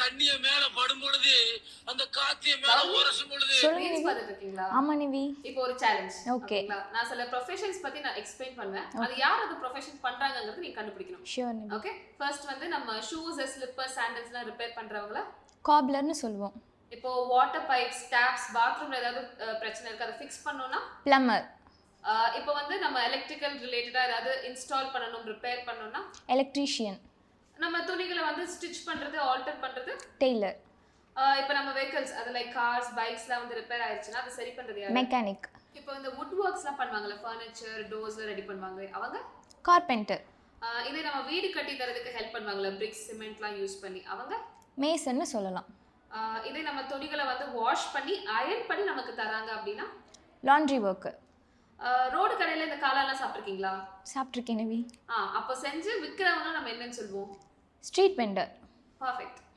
தண்ணிய மேல படும் பொழுது அந்த காத்திய மேல உரசும் பொழுது ரீல்ஸ் பார்த்துட்டு இருக்கீங்களா? ஆமா நிவி. இப்போ ஒரு சேலஞ்ச். Okay. நான் சில ப்ரொஃபஷன்ஸ் பத்தி நான் எக்ஸ்பிளைன் பண்ணுவேன். அது யார் அந்த ப்ரொஃபஷன் பண்றாங்கங்கிறது நீங்க கண்டுபிடிக்கணும். ஷூர் நிவி. ஓகே. ஃபர்ஸ்ட் வந்து நம்ம ஷூஸ், ஸ்லிப்பர்ஸ், சாண்டல்ஸ்லாம் ரிப்பேர் பண்றவங்கள காப்லர்னு சொல்லுவோம். இப்போ வாட்டர் பைப்ஸ், டேப்ஸ், பாத்ரூம்ல ஏதாவது பிரச்சனை இருக்கு அதை ஃபிக்ஸ் பண்ணனும்னா பிளம்பர். இப்போ வந்து நம்ம எலக்ட்ரிக்கல் ரிலேட்டடா ஏதாவது இன்ஸ்டால் பண்ணனும், ரிப்பேர் பண்ணனும்னா எலக்ட்ரீஷியன். நம்ம துணிகளை வந்து ஸ்டிச் பண்றது, ஆல்டர் பண்றது டெய்லர். இப்போ நம்ம வெஹிக்கிள்ஸ் அது லைக் கார்ஸ், பைக்ஸ்லாம் வந்து ரிப்பேர் ஆயிடுச்சுன்னா அதை சரி பண்றது யாரு? மெக்கானிக். இப்போ இந்த வுட் ஒர்க்ஸ்லாம் பண்ணுவாங்கல்ல, ஃபர்னிச்சர், டோர்ஸ் ரெடி பண்ணுவாங்க அவங்க கார்பெண்டர். இதே நம்ம வீடு கட்டி தரதுக்கு ஹெல்ப் பண்ணுவாங்கல்ல, பிரிக்ஸ், சிமெண்ட்லாம் யூஸ் பண்ணி அவங்க மேசன்னு சொல்லலாம். இதே நம்ம துணிகளை வந்து வாஷ் பண்ணி அயர்ன் பண்ணி நமக்கு தராங்க அப்படின்னா லாண்ட்ரி ஒர்க்கு. ரோடு கடையில இந்த காளான்லாம் சாப்பிட்ருக்கீங்களா? சாப்பிட்ருக்கேன் நிவி. அப்போ செஞ்சு விற்கிறவங்க நம்ம என்னன்னு சொல்லுவோம்? Street vendor. பர்ஃபெக்ட்.